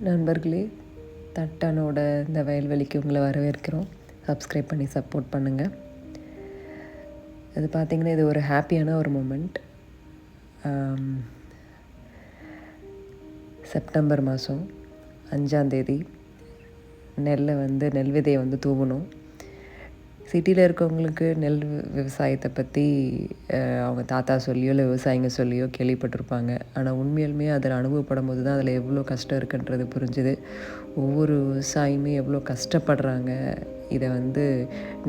நண்பர்களே, தட்டானோட இந்த வயல்வெளிக்கு உங்களை வரவேற்கிறோம். சப்ஸ்கிரைப் பண்ணி சப்போர்ட் பண்ணுங்கள். இது பார்த்திங்கன்னா, இது ஒரு ஹாப்பியான ஒரு மூமெண்ட். செப்டம்பர் மாதம் 5ஆம் தேதி நெல் விதையை தூவணும். சிட்டியில் இருக்கவங்களுக்கு நெல் விவசாயத்தை பற்றி அவங்க தாத்தா சொல்லியோ இல்லை விவசாயிங்க சொல்லியோ கேள்விப்பட்டிருப்பாங்க. ஆனால் உண்மையிலுமே அதில் அனுபவப்படும் போது தான் அதில் எவ்வளோ கஷ்டம் இருக்குன்றது புரிஞ்சுது. ஒவ்வொரு விவசாயியுமே எவ்வளோ கஷ்டப்படுறாங்க. இதை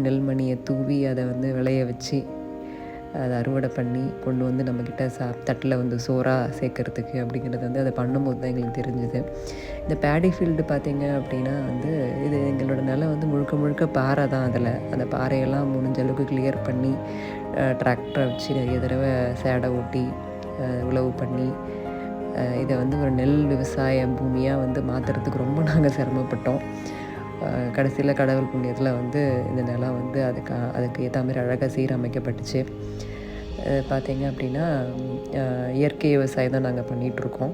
நெல்மணியை தூவி அதை விளைய வச்சு அதை அறுவடை பண்ணி கொண்டு நம்மக்கிட்ட தட்டில் சோறாக சேர்க்கறதுக்கு அப்படிங்கிறது அதை பண்ணும்போது தான் எங்களுக்கு தெரிஞ்சுது. இந்த பேடி ஃபீல்டு பார்த்திங்க அப்படின்னா இது எங்களோட நிலம் முழுக்க முழுக்க பாறை தான். அதில் அந்த பாறையெல்லாம் முடிஞ்ச அளவுக்கு கிளியர் பண்ணி டிராக்டரை வச்சு நிறைய தடவை சேடை ஓட்டி உழவு பண்ணி இதை ஒரு நெல் விவசாய பூமியாக மாற்றுறதுக்கு ரொம்ப நாங்கள் சிரமப்பட்டோம். கடைசியில் கடவுள் புண்ணியத்தில் இந்த நிலம் அதுக்கு ஏற்ற மாதிரி அழகாக சீரமைக்கப்பட்டுச்சு. பார்த்திங்க அப்படின்னா இயற்கை விவசாயம் தான் நாங்கள் பண்ணிகிட்ருக்கோம்.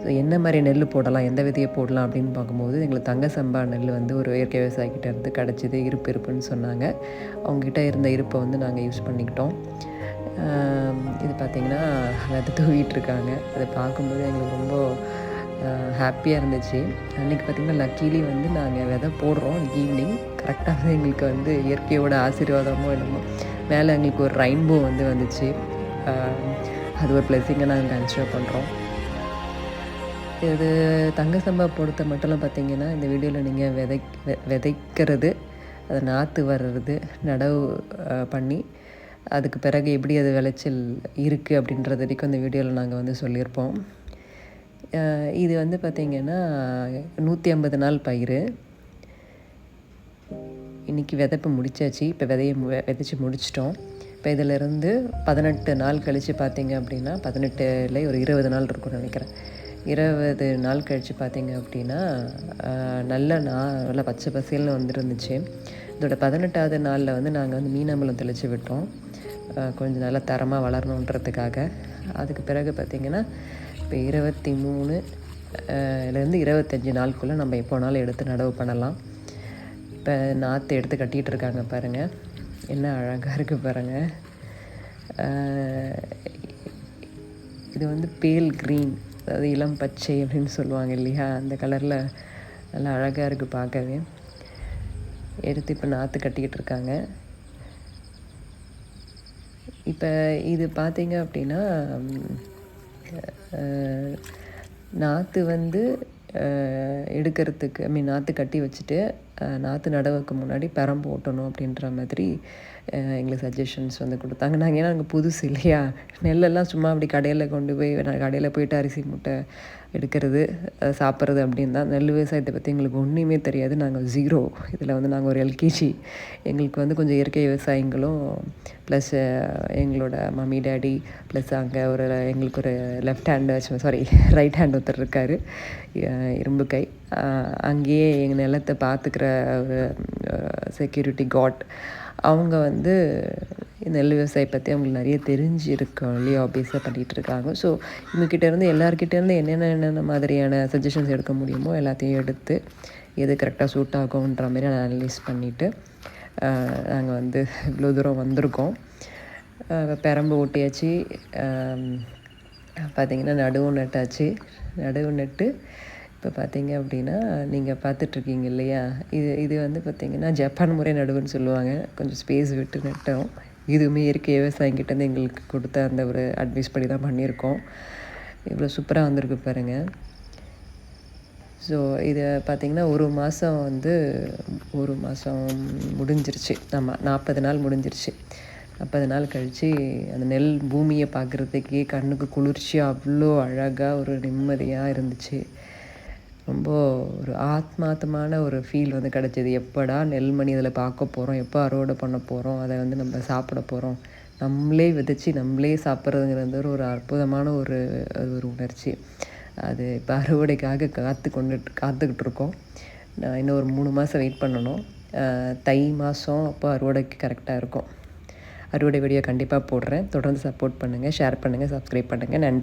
ஸோ என்ன மாதிரி நெல் போடலாம், எந்த விதையை போடலாம் அப்படின்னு பார்க்கும்போது எங்களுக்கு தங்க சம்பா நெல் ஒரு இயற்கை விவசாயிக்கிட்ட இருந்து கிடச்சிது. இருப்புன்னு சொன்னாங்க. அவங்ககிட்ட இருந்த இருப்பை நாங்கள் யூஸ் பண்ணிக்கிட்டோம். இது பார்த்திங்கன்னா அதை தூவிட்டுருக்காங்க. அதை பார்க்கும்போது எங்களுக்கு ரொம்ப ஹாப்பியாக இருந்துச்சு. அன்றைக்கி பார்த்திங்கன்னா லக்கீலி நாங்கள் விதை போடுறோம். ஈவினிங் கரெக்டாக எங்களுக்கு இயற்கையோட ஆசீர்வாதமோ என்னமோ மேலே எங்களுக்கு ஒரு ரெயின்போ வந்துச்சு. அது ஒரு பிளெஸிங்கை நாங்கள் கன்சிடர் பண்ணுறோம். இது தங்க சம்பா பொறுத்த மட்டும் பார்த்திங்கன்னா இந்த வீடியோவில் நீங்கள் விதைக்கிறது, அதை நாற்று வர்றது, நடவு பண்ணி அதுக்கு பிறகு எப்படி அது விளைச்சல் இருக்குது அப்படின்றது வரைக்கும் இந்த வீடியோவில் நாங்கள் சொல்லியிருப்போம். இது பார்த்திங்கன்னா 150 நாள் பயிர். இன்றைக்கி விதைப்பு முடித்தாச்சு. இப்போ விதைச்சி முடிச்சிட்டோம். இப்போ இதிலேருந்து 18 நாள் கழித்து பார்த்திங்க அப்படின்னா 18 ஒரு 20 நாள் இருக்கும்னு நினைக்கிறேன். 20 நாள் கழித்து பார்த்திங்க அப்படின்னா நல்லா பச்சை பசேல்னு வந்துருந்துச்சு. இதோட 18ஆவது நாளில் நாங்கள் மீனம்பலம் தெளித்து விட்டோம். கொஞ்சம் நல்லா தரமாக வளரணுன்றதுக்காக. அதுக்கு பிறகு பார்த்திங்கன்னா இப்போ 23 25 நாளுக்குள்ளே நம்ம எப்போனாலும் எடுத்து நடவு பண்ணலாம். இப்போ நாற்று எடுத்து கட்டிகிட்டு இருக்காங்க பாருங்கள், என்ன அழகாக இருக்குது பாருங்கள். இது பேல் க்ரீன், அதாவது இளம் பச்சை அப்படின்னு சொல்லுவாங்க இல்லையா, அந்த கலரில் நல்லா அழகாக இருக்குது பார்க்கவே. எடுத்து இப்போ நாற்று கட்டிக்கிட்டு இருக்காங்க. இப்போ இது பார்த்திங்க அப்படின்னா நாற்று எடுக்கிறதுக்கு நாற்று கட்டி வச்சுட்டு நாற்று நடவுக்கு முன்னாடி பெரம்பு ஓட்டணும் அப்படின்ற மாதிரி எங்களுக்கு சஜஷன்ஸ் கொடுத்தாங்க. ஏன்னா நாங்கள் புதுசு இல்லையா, நெல்லெல்லாம் சும்மா அப்படி கடையில் கொண்டு போய் கடையில் போய்ட்டு அரிசி மூட்டை எடுக்கிறது சாப்பிட்றது அப்படின்னு தான். நெல் விவசாயத்தை பற்றி எங்களுக்கு ஒன்றுமே தெரியாது. நாங்கள் ஜீரோ. இதில் நாங்கள் ஒரு எல்கேஜி. எங்களுக்கு கொஞ்சம் இயற்கை விவசாயிங்களும் ப்ளஸ் எங்களோட மம்மி டேடி ப்ளஸ் அங்கே எங்களுக்கு ஒரு ரைட் ஹேண்ட் ஒருத்தர் இருக்கார், இரும்பு கை. அங்கேயே எங்கள் நிலத்தை பார்த்துக்கிற ஒரு செக்யூரிட்டி காட். அவங்க நெல் விவசாயம் பற்றி அவங்களுக்கு நிறைய தெரிஞ்சிருக்கோம் இல்லையா, ஆப்வியஸாக பண்ணிகிட்ருக்காங்க. ஸோ இவங்ககிட்டேருந்து எல்லாருக்கிட்டேருந்து என்னென்ன மாதிரியான சஜஷன்ஸ் எடுக்க முடியுமோ எல்லாத்தையும் எடுத்து எது கரெக்டாக சூட் ஆகும்ன்ற மாதிரி அனலைஸ் பண்ணிவிட்டு நாங்கள் இவ்வளோ தூரம் வந்திருக்கோம். பெரம்பு ஓட்டியாச்சு. பார்த்திங்கன்னா நடுவு நட்டு இப்போ பார்த்திங்க அப்படின்னா நீங்கள் பார்த்துட்ருக்கீங்க இல்லையா, இது பார்த்திங்கன்னா ஜப்பான் முறை நடுவுன்னு சொல்லுவாங்க. கொஞ்சம் ஸ்பேஸ் விட்டு நட்டோம். இதுவுமே இயற்கை விவசாயிங்கிட்டேருந்து எங்களுக்கு கொடுத்த அந்த ஒரு அட்வைஸ் படி தான் பண்ணியிருக்கோம். இவ்வளோ சூப்பராக வந்திருக்கு பாருங்கள். ஸோ இதை பார்த்திங்கன்னா ஒரு மாதம் முடிஞ்சிருச்சு. ஆமாம், 40 நாள் முடிஞ்சிருச்சு. 40 நாள் கழித்து அந்த நெல் பூமியை பார்க்குறதுக்கே கண்ணுக்கு குளிர்ச்சியாக அவ்வளோ அழகாக ஒரு நிம்மதியாக இருந்துச்சு. ரொம்ப ஒரு ஆத்மார்த்தமான ஒரு ஃபீல் கிடச்சிது. எப்படா நெல்மணி அதில் பார்க்க போகிறோம், எப்போ அறுவடை பண்ண போகிறோம், அதை நம்ம சாப்பிட போகிறோம், நம்மளே விதைச்சி நம்மளே சாப்பிட்றதுங்கிறது ஒரு அற்புதமான ஒரு உணர்ச்சி. அது இப்போ அறுவடைக்காக காத்துக்கிட்டு இருக்கோம். நான் இன்னும் ஒரு 3 மாதம் வெயிட் பண்ணணும். தை மாதம் அப்போ அறுவடைக்கு கரெக்டாக இருக்கும். அறுவடை வீடியோ கண்டிப்பாக போடுறேன். தொடர்ந்து சப்போர்ட் பண்ணுங்கள், ஷேர் பண்ணுங்கள், சப்ஸ்கிரைப் பண்ணுங்கள். நன்றி.